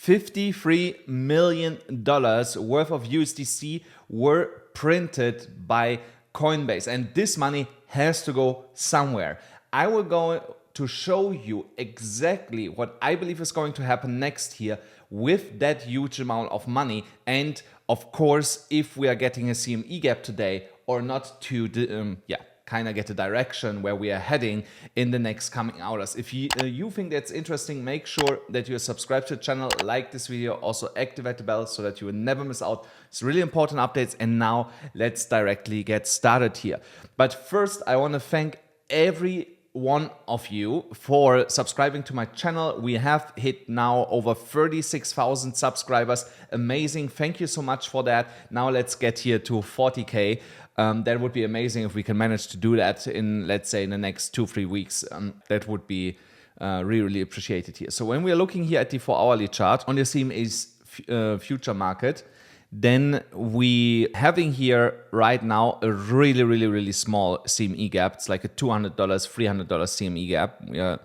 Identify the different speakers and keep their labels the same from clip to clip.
Speaker 1: $53 million worth of USDC were printed by Coinbase, and this money has to go somewhere. I will go to show you exactly what I believe is going to happen next here with that huge amount of money, and of course if we are getting a CME gap today or not, to kind of get a direction where we are heading in the next coming hours. If you think that's interesting, make sure that you subscribe to the channel, like this video, also activate the bell so that you will never miss out. It's really important updates. And now let's directly get started here. But first, I want to thank every one of you for subscribing to my channel. We have hit now over 36,000 subscribers. Amazing. Thank you so much for that. Now let's get here to 40K. That would be amazing if we can manage to do that in, let's say, in the next 2-3 weeks. That would be really appreciated here. So when we are looking here at the 4-hourly chart on the CME's future market, then we having here right now a really small CME gap. It's like a $200, $300 CME gap. We are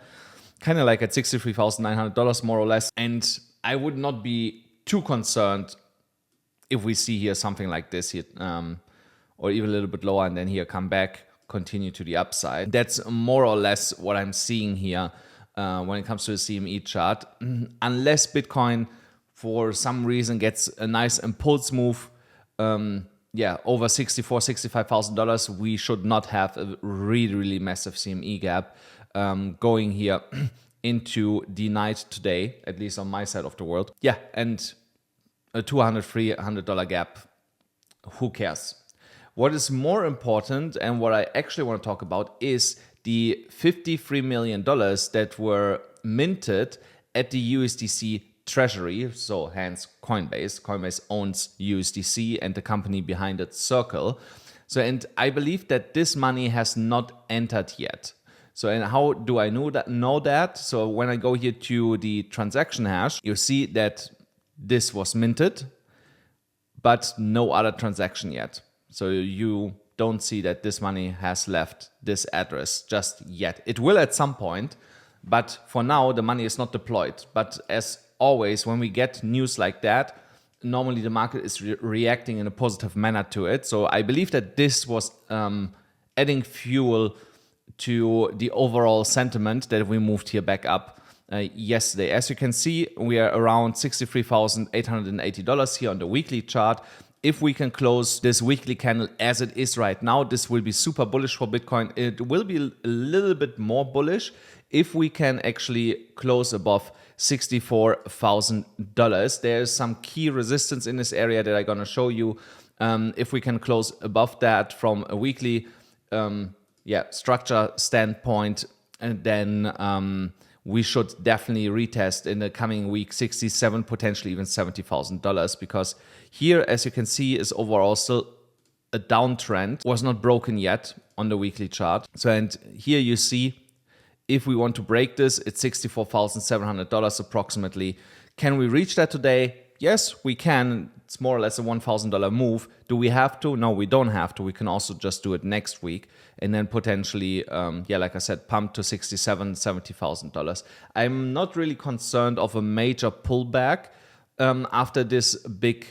Speaker 1: kind of like at $63,900 more or less. And I would not be too concerned if we see here something like this here, or even a little bit lower, and then here come back, continue to the upside. That's more or less what I'm seeing here when it comes to the CME chart. Unless Bitcoin for some reason gets a nice impulse move, over $64,000-$65,000, we should not have a really massive CME gap going here into the night today, at least on my side of the world. Yeah, and a $200-$300 gap, who cares? What is more important, and what I actually want to talk about, is the $53 million that were minted at the USDC treasury, so hence Coinbase. Coinbase owns USDC and the company behind it, Circle. So, and I believe that this money has not entered yet. So, and how do I know that? So when I go here to the transaction hash, you see that this was minted, but no other transaction yet. So you don't see that this money has left this address just yet. It will at some point, but for now the money is not deployed. But as always, when we get news like that, normally the market is reacting in a positive manner to it. So I believe that this was adding fuel to the overall sentiment that we moved here back up yesterday. As you can see, we are around $63,880 here on the weekly chart. If we can close this weekly candle as it is right now, this will be super bullish for Bitcoin. It will be a little bit more bullish if we can actually close above $64,000. There's some key resistance in this area that I'm going to show you. If we can close above that from a weekly structure standpoint, and then we should definitely retest in the coming week $67,000, potentially even $70,000, because here, as you can see, is overall still a downtrend, was not broken yet on the weekly chart. So, and here you see, if we want to break this, it's $64,700 approximately. Can we reach that today? Yes, we can. It's more or less a $1,000 move. Do we have to? No, we don't have to. We can also just do it next week and then potentially, like I said, pump to $67,000, $70,000. I'm not really concerned of a major pullback after this big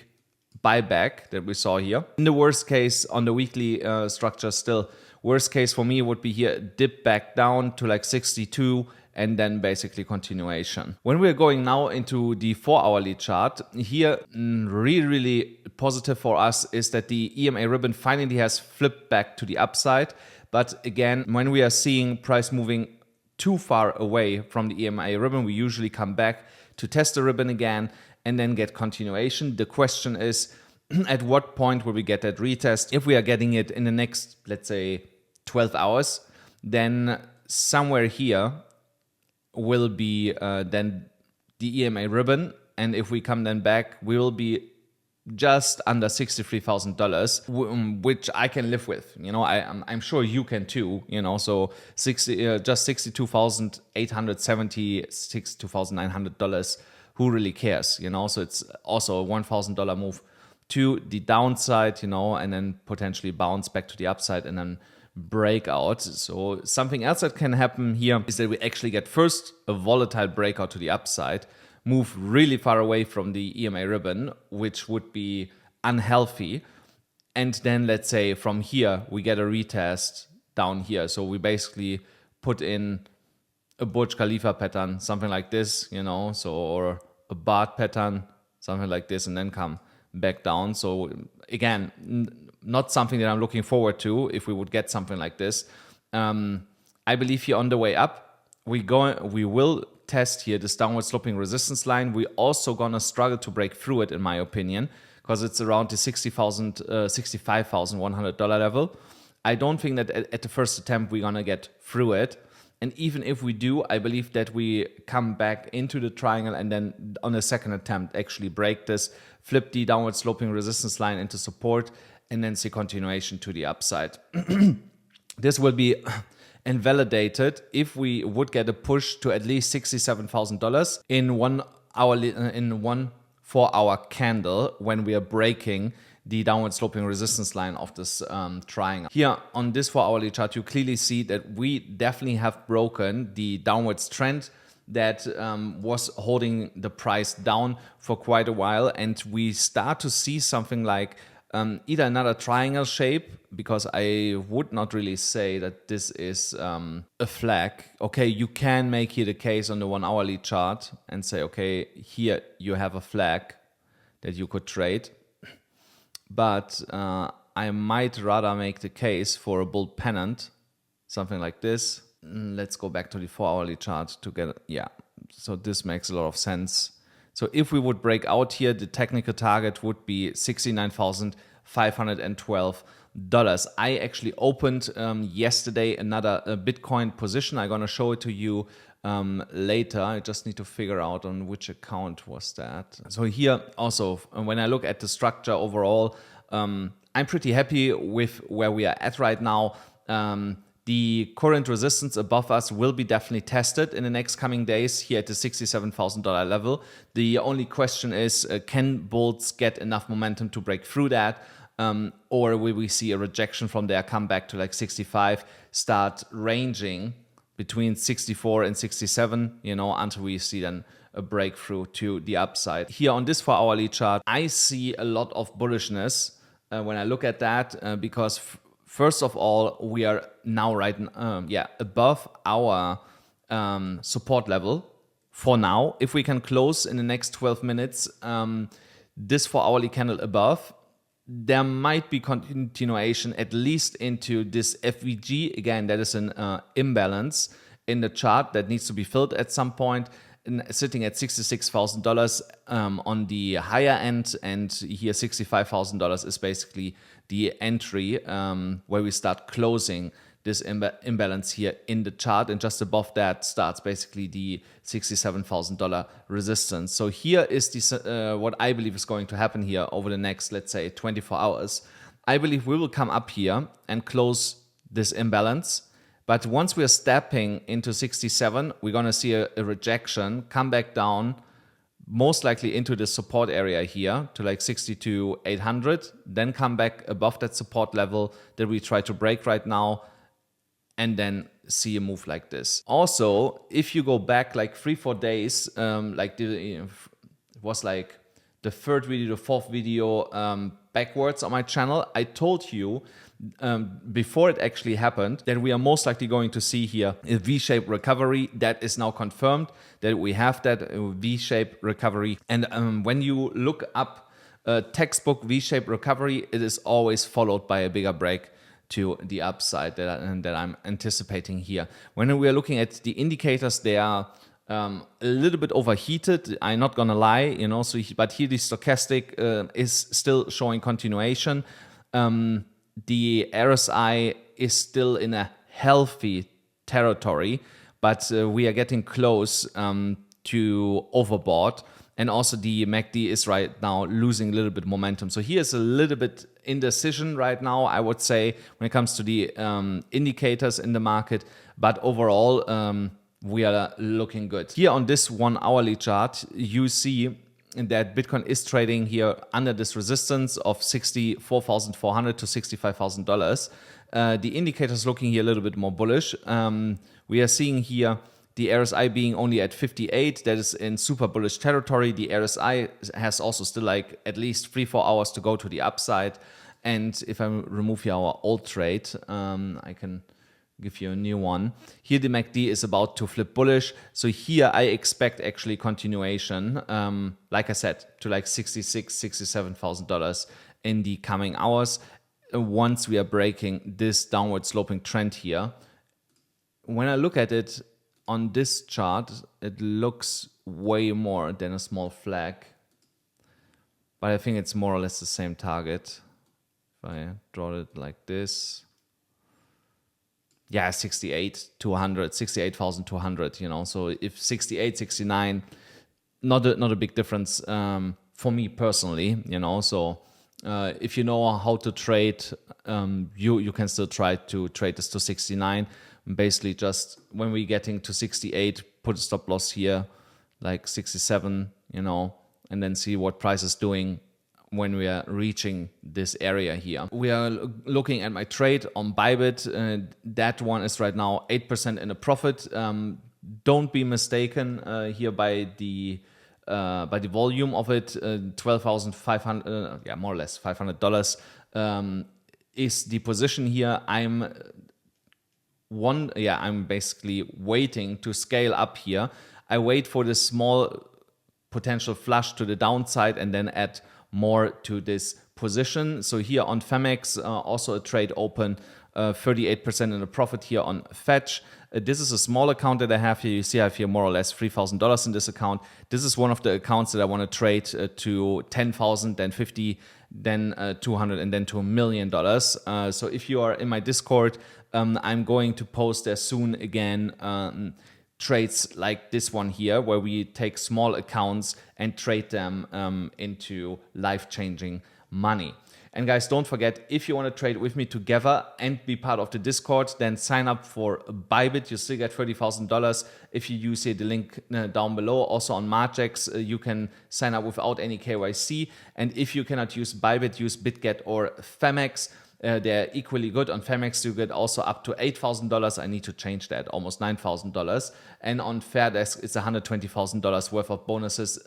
Speaker 1: buyback that we saw here. In the worst case, on the weekly structure still, worst case for me would be here, dip back down to like 62 and then basically continuation. When we're going now into the 4-hourly chart, here really positive for us is that the EMA ribbon finally has flipped back to the upside. But again, when we are seeing price moving too far away from the EMA ribbon, we usually come back to test the ribbon again and then get continuation. The question is, at what point will we get that retest? If we are getting it in the next, let's say, 12 hours, then somewhere here will be then the EMA ribbon. And if we come then back, we will be just under $63,000, which I can live with. You know, I'm sure you can too. You know, so just $62,870, $62,900. Who really cares? You know, so it's also a $1,000 move to the downside. You know, and then potentially bounce back to the upside and then breakout. So something else that can happen here is that we actually get first a volatile breakout to the upside, move really far away from the EMA ribbon, which would be unhealthy. And then let's say from here, we get a retest down here. So we basically put in a Burj Khalifa pattern, something like this, you know, so, or a BART pattern, something like this, and then come back down. So again, not something that I'm looking forward to if we would get something like this. I believe here on the way up, we will test here this downward sloping resistance line. We're also gonna struggle to break through it, in my opinion, because it's around the $65,100 level. I don't think that at the first attempt we're gonna get through it. And even if we do, I believe that we come back into the triangle and then on the second attempt actually break this, flip the downward sloping resistance line into support, and then see continuation to the upside. This will be invalidated if we would get a push to at least $67,000 in 1 4-hour candle when we are breaking the downward sloping resistance line of this triangle. Here on this 4-hourly chart, you clearly see that we definitely have broken the downwards trend that was holding the price down for quite a while, and we start to see something like either another triangle shape, because I would not really say that this is a flag. Okay, you can make here the case on the 1-hourly chart and say, okay, here you have a flag that you could trade. But I might rather make the case for a bull pennant, something like this. Let's go back to the 4-hourly chart to get, yeah, so this makes a lot of sense. So if we would break out here, the technical target would be $69,512. I actually opened yesterday another Bitcoin position. I'm gonna show it to you later. I just need to figure out on which account was that. So here also, when I look at the structure overall, I'm pretty happy with where we are at right now. The current resistance above us will be definitely tested in the next coming days here at the $67,000 level. The only question is, can bulls get enough momentum to break through that? Or will we see a rejection from there, come back to like 65, start ranging between 64 and 67, you know, until we see then a breakthrough to the upside. Here on this 4-hourly chart, I see a lot of bullishness when I look at that, because first of all, we are now above our support level for now. If we can close in the next 12 minutes, this 4-hourly candle above, there might be continuation at least into this FVG. Again, that is an imbalance in the chart that needs to be filled at some point, sitting at $66,000 on the higher end, and here $65,000 is basically the entry where we start closing this imbalance here in the chart, and just above that starts basically the $67,000 resistance. So here is the, what I believe is going to happen here over the next, let's say, 24 hours. I believe we will come up here and close this imbalance. But once we're stepping into 67, we're going to see a rejection, come back down, most likely into the support area here to like 62,800, then come back above that support level that we try to break right now, and then see a move like this. Also, if you go back like 3-4 days, like it was like the third video, the fourth video backwards on my channel, I told you before it actually happened that we are most likely going to see here a V-shaped recovery. That is now confirmed that we have that V-shaped recovery. And when you look up textbook V-shaped recovery, it is always followed by a bigger break to the upside that I'm anticipating here. When we are looking at the indicators, they are a little bit overheated. I'm not gonna lie, you know. So, but here the stochastic is still showing continuation. The RSI is still in a healthy territory, but we are getting close to overbought. And also the MACD is right now losing a little bit momentum. So here's a little bit indecision right now, I would say, when it comes to the indicators in the market. But overall, we are looking good. Here on this 1-hourly chart, you see that Bitcoin is trading here under this resistance of $64,400 to $65,000. The indicator is looking here a little bit more bullish. We are seeing here The RSI being only at 58, that is in super bullish territory. The RSI has also still like at least 3-4 hours to go to the upside. And if I remove here our old trade, I can give you a new one. Here the MACD is about to flip bullish. So here I expect actually continuation, like I said, to like $66,000, $67,000 in the coming hours once we are breaking this downward sloping trend here. When I look at it on this chart, it looks way more than a small flag, but I think it's more or less the same target. If I draw it like this, yeah, 68,200, you know. So if 68, 69, not a big difference for me personally, you know. So if you know how to trade, you can still try to trade this to 69. Basically, just when we're getting to 68, put a stop loss here, like 67, you know, and then see what price is doing when we are reaching this area here. We are looking at my trade on BYBIT. That one is right now 8% in a profit. Don't be mistaken here by the volume of it. 12,500, yeah, more or less $500 is the position here. I'm basically waiting to scale up here. I wait for this small potential flush to the downside and then add more to this position. So here on Phemex, also a trade open, 38% in a profit here on Fetch. This is a small account that I have here. You see I have here more or less $3,000 in this account. This is one of the accounts that I want to trade to 10,000, then 50, then 200, and then to $1 million. So if you are in my Discord, I'm going to post there soon again trades like this one here, where we take small accounts and trade them into life-changing money. And guys, don't forget, if you want to trade with me together and be part of the Discord, then sign up for BYBIT. You still get $30,000 if you use here the link down below. Also on Margex, you can sign up without any KYC. And if you cannot use BYBIT, use BITGET or Phemex. They're equally good. On Phemex, you get also up to $8,000. I need to change that, almost $9,000. And on FAIRDESK, it's $120,000 worth of bonuses.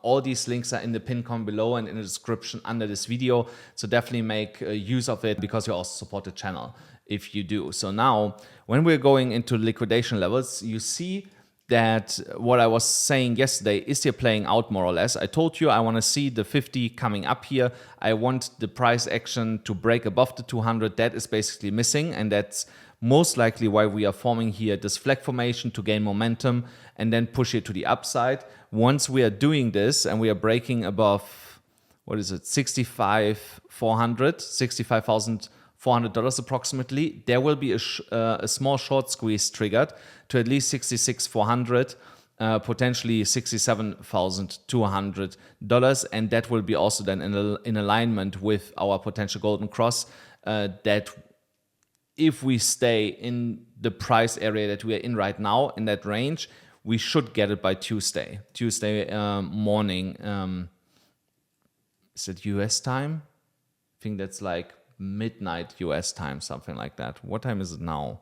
Speaker 1: All these links are in the pinned comment below and in the description under this video. So definitely make use of it, because you also support the channel if you do. So now, when we're going into liquidation levels, you see that what I was saying yesterday is here playing out more or less. I told you I want to see the 50 coming up here. I want the price action to break above the 200. That is basically missing, and that's most likely why we are forming here this flag formation to gain momentum and then push it to the upside. Once we are doing this and we are breaking above, what is it, 65,400 dollars approximately, there will be a small short squeeze triggered to at least 66,400, potentially $67,200, and that will be also then in alignment with our potential golden cross, that if we stay in the price area that we are in right now, in that range, we should get it by Tuesday morning. Is it US time? I think that's like midnight US time, something like that. What time is it now?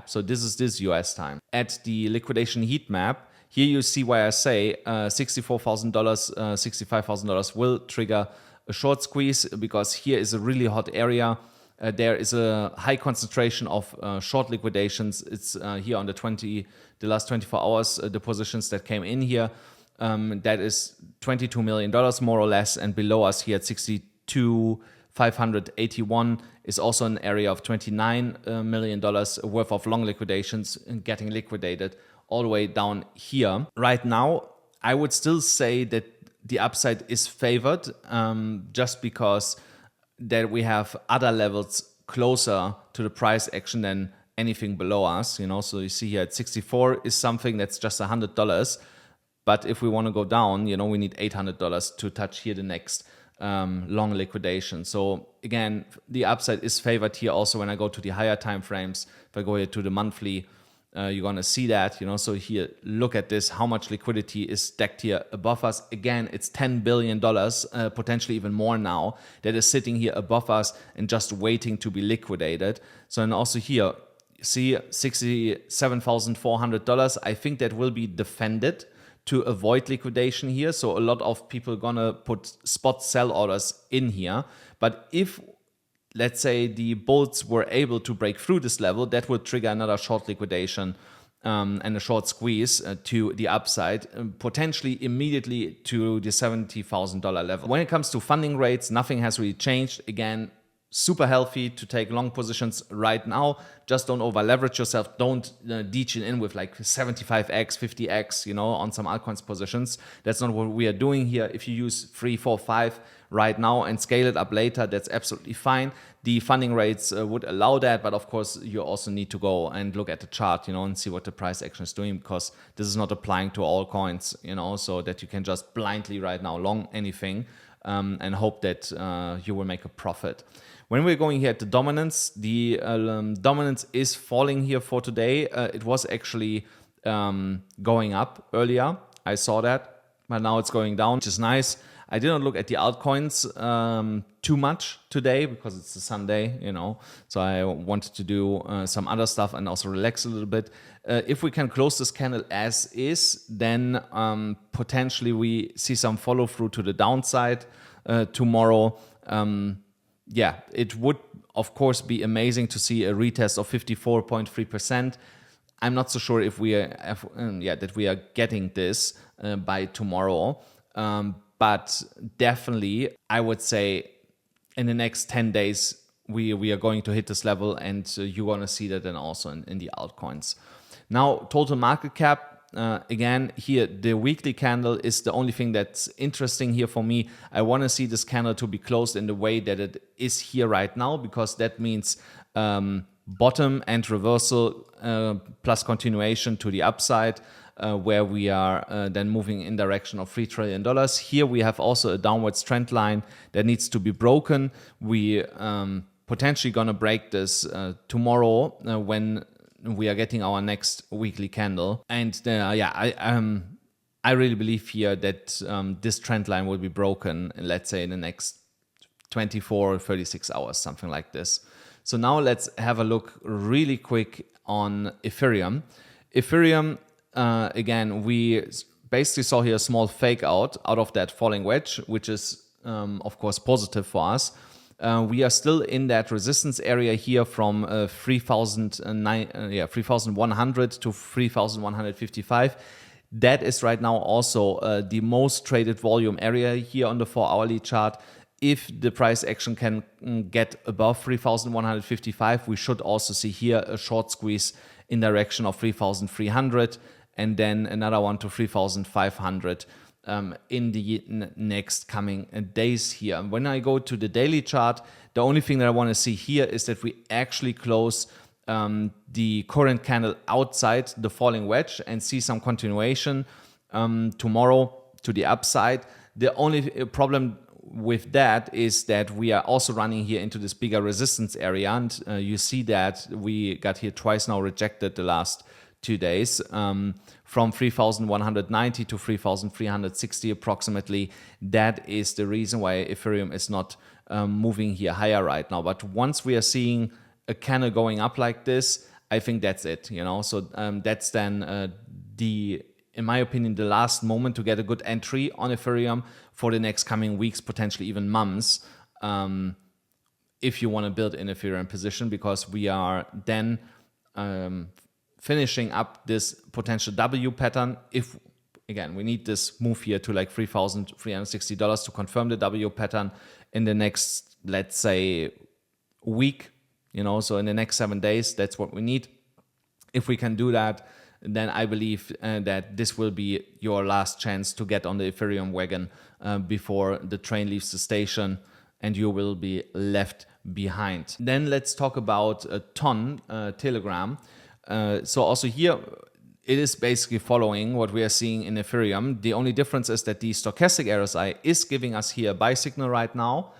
Speaker 1: So this is this US time. At the liquidation heat map, here you see why I say $64,000, $65,000 will trigger a short squeeze, because here is a really hot area. There is a high concentration of short liquidations. It's here on the last 24 hours, the positions that came in here. That is $22 million more or less, and below us here at 62,581 is also an area of $29 million worth of long liquidations getting liquidated all the way down here. Right now, I would still say that the upside is favored, just because that we have other levels closer to the price action than anything below us, you know. So you see here at 64 is something that's just $100, but if we want to go down, you know, we need $800 to touch here the next long liquidation. So again, the upside is favored here. Also, when I go to the higher time frames, if I go here to the monthly, you're gonna see that, you know. So here, look at this, how much liquidity is stacked here above us. Again, it's $10 billion, potentially even more now, that is sitting here above us and just waiting to be liquidated. So, and also here, see $67,400. I think that will be defended to avoid liquidation here. So a lot of people gonna put spot sell orders in here. But if, let's say, the bulls were able to break through this level, that would trigger another short liquidation and a short squeeze to the upside, potentially immediately to the $70,000 level. When it comes to funding rates, nothing has really changed. Again, super healthy to take long positions right now. Just don't over leverage yourself. Don't deach in with like 75x, 50x, you know, on some altcoins positions. That's not what we are doing here. If you use 3, 4, 5 right now and scale it up later, that's absolutely fine. The funding rates would allow that, but of course you also need to go and look at the chart, you know, and see what the price action is doing, because this is not applying to all coins, you know, so that you can just blindly right now long anything and hope that you will make a profit. When we're going here at the dominance, the dominance is falling here for today. It was actually going up earlier. I saw that, but now it's going down, which is nice. I did not look at the altcoins too much today because it's a Sunday, you know, so I wanted to do some other stuff and also relax a little bit. If we can close this candle as is, then potentially we see some follow through to the downside tomorrow. Yeah, it would, of course, be amazing to see a retest of 54.3%. I'm not so sure if we are, that we are getting this by tomorrow. But definitely, I would say in the next 10 days, we are going to hit this level, and you're going to see that then also in the altcoins. Now, total market cap. Again, here, the weekly candle is the only thing that's interesting here for me. I want to see this candle to be closed in the way that it is here right now, because that means bottom and reversal plus continuation to the upside, where we are then moving in direction of $3 trillion. Here we have also a downwards trend line that needs to be broken. We potentially going to break this tomorrow when we are getting our next weekly candle. And I really believe here that this trend line will be broken, let's say in the next 24 or 36 hours, something like this. So now let's have a look really quick on Ethereum. Ethereum, again, we basically saw here a small fake out of that falling wedge, which is of course positive for us. We are still in that resistance area here from 3,100 to 3,155. That is right now also the most traded volume area here on the 4-hourly chart. If the price action can get above 3,155, we should also see here a short squeeze in direction of 3,300 and then another one to 3,500. In the next coming days here. When I go to the daily chart, the only thing that I want to see here is that we actually close the current candle outside the falling wedge and see some continuation tomorrow to the upside. The only problem with that is that we are also running here into this bigger resistance area, and you see that we got here twice now rejected the last 2 days, from 3,190 to 3,360 approximately. That is the reason why Ethereum is not moving here higher right now. But once we are seeing a candle going up like this, I think that's it, you know. So that's then in my opinion, the last moment to get a good entry on Ethereum for the next coming weeks, potentially even months, if you want to build an Ethereum position, because we are then finishing up this potential W pattern. If, again, we need this move here to like $3,360 to confirm the W pattern in the next, let's say, week, you know, so in the next 7 days, that's what we need. If we can do that, then I believe that this will be your last chance to get on the Ethereum wagon before the train leaves the station and you will be left behind. Then let's talk about TON, Telegram. So also here, it is basically following what we are seeing in Ethereum. The only difference is that the stochastic RSI is giving us here a buy signal right now.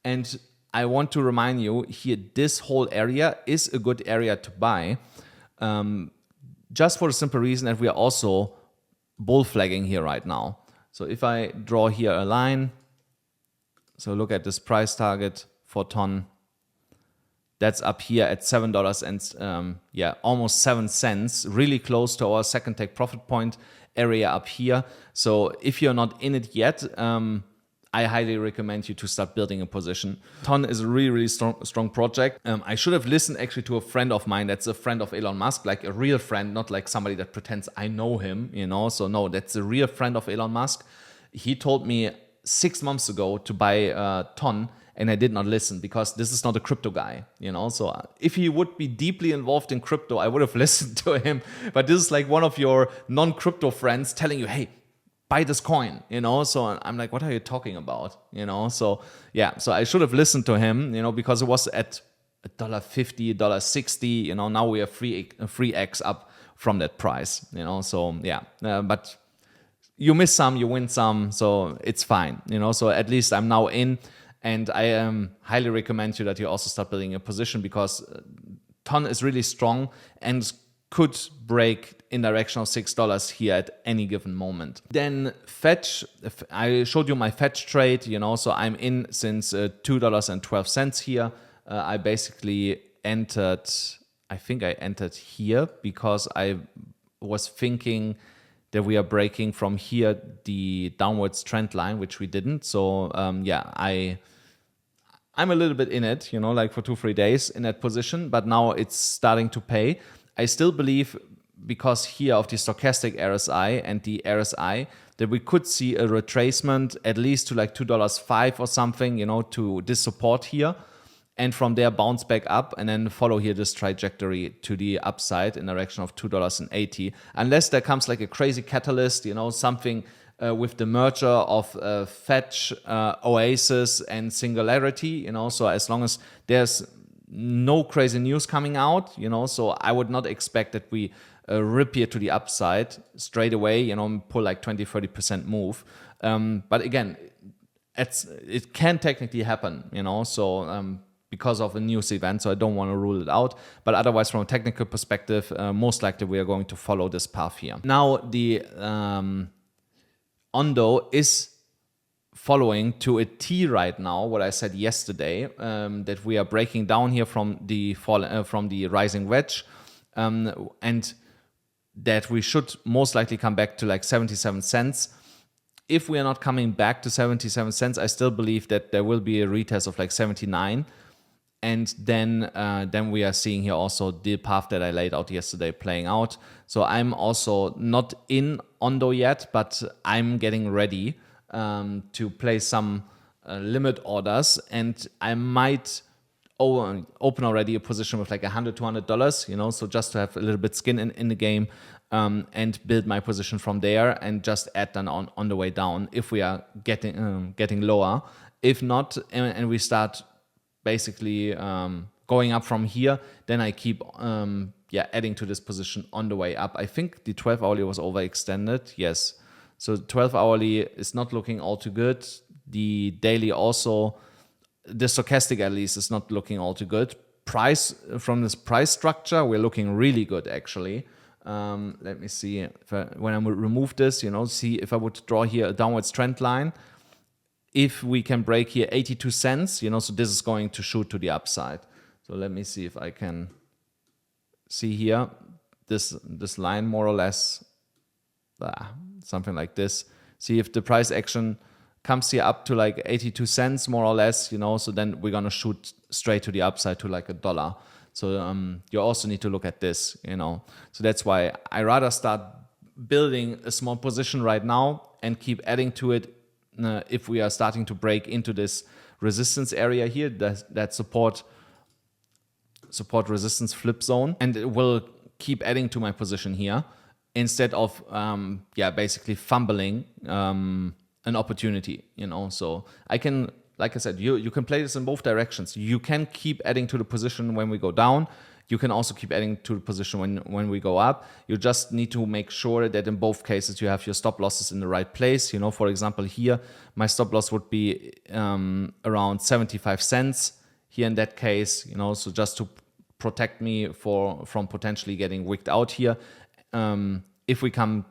Speaker 1: And I want to remind you here, this whole area is a good area to buy. Just for the simple reason that we are also bull flagging here right now. So if I draw here a line, so look at this price target for TON. That's up here at $7 and almost 7 cents, really close to our second take profit point area up here. So if you're not in it yet, I highly recommend you to start building a position. Ton is a really, really strong project. I should have listened actually to a friend of mine that's a friend of Elon Musk, like a real friend, not like somebody that pretends I know him, you know. So no, that's a real friend of Elon Musk. He told me 6 months ago to buy Ton, and I did not listen because this is not a crypto guy, you know. So if he would be deeply involved in crypto, I would have listened to him. But this is like one of your non-crypto friends telling you, hey, buy this coin, you know. So I'm like, what are you talking about, you know? So yeah, so I should have listened to him, you know, because it was at $1.50, $1.60, you know. Now we are 3x up from that price, you know. So yeah, but you miss some, you win some, so it's fine, you know. So at least I'm now in. And I highly recommend you that you also start building a position because Ton is really strong and could break in direction of $6 here at any given moment. Then Fetch, I showed you my Fetch trade, you know, so I'm in since $2.12 here. I basically entered, I think I entered here because I was thinking that we are breaking from here the downwards trend line, which we didn't. So I'm a little bit in it, you know, like for 2-3 days in that position, but now it's starting to pay. I still believe because here of the stochastic RSI and the RSI that we could see a retracement at least to like $2.05 or something, you know, to this support here. And from there bounce back up and then follow here this trajectory to the upside in direction of $2.80. Unless there comes like a crazy catalyst, you know, something with the merger of Fetch, Oasis, and Singularity, you know. So as long as there's no crazy news coming out, you know, so I would not expect that we rip here to the upside straight away, you know, pull like 20-30% move. But again, it can technically happen, you know, so because of a news event, so I don't want to rule it out. But otherwise, from a technical perspective, most likely we are going to follow this path here. Now, the Ondo is following to a T right now, what I said yesterday, that we are breaking down here from the rising wedge, and that we should most likely come back to like 77 cents. If we are not coming back to 77 cents, I still believe that there will be a retest of like 79. And then we are seeing here also the path that I laid out yesterday playing out. So I'm also not in Ondo yet, but I'm getting ready to place some limit orders, and I might open already a position with like $100-$200, you know, so just to have a little bit skin in the game, and build my position from there and just add then on the way down if we are getting lower. If not, and we start basically going up from here, then I keep adding to this position on the way up. I think the 12 hourly was overextended. Yes. So 12 hourly is not looking all too good. The daily also, the stochastic at least, is not looking all too good. Price, from this price structure, we're looking really good actually. Let me see when I would remove this, you know, see if I would draw here a downwards trend line. If we can break here 82 cents, you know, so this is going to shoot to the upside. So let me see if I can see here this line more or less, something like this. See if the price action comes here up to like 82 cents more or less, you know, so then we're gonna shoot straight to the upside to like $1. So you also need to look at this, you know. So that's why I rather start building a small position right now and keep adding to it if we are starting to break into this resistance area here, that support resistance flip zone, and it will keep adding to my position here instead of basically fumbling an opportunity, you know. So I can, like I said, you can play this in both directions. You can keep adding to the position when we go down. You can also keep adding to the position when we go up. You just need to make sure that in both cases you have your stop losses in the right place. You know, for example, here my stop loss would be around 75 cents here in that case. You know, so just to protect me from potentially getting wicked out here. If we come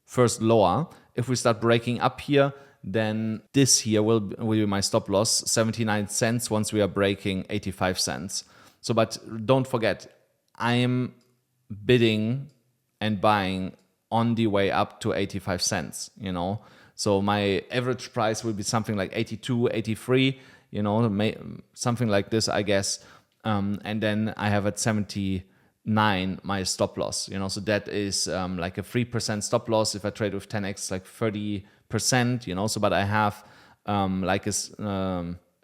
Speaker 1: first lower, if we start breaking up here, then this here will be my stop loss, 79 cents once we are breaking 85 cents. So, but don't forget, I'm bidding and buying on the way up to 85 cents, you know. So my average price will be something like 82, 83, you know, something like this, I guess. And then I have at 79 my stop loss, you know. So that is like a 3% stop loss. If I trade with 10x, like 30%, you know. So, but I have like a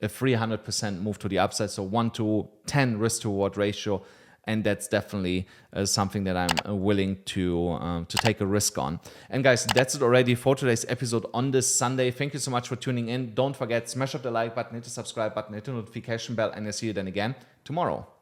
Speaker 1: 300% move to the upside, so 1 to 10 risk to reward ratio, and that's definitely something that I'm willing to take a risk on. And guys, that's it already for today's episode on this Sunday. Thank you so much for tuning in. Don't forget, smash up the like button, hit the subscribe button, hit the notification bell, and I'll see you then again tomorrow.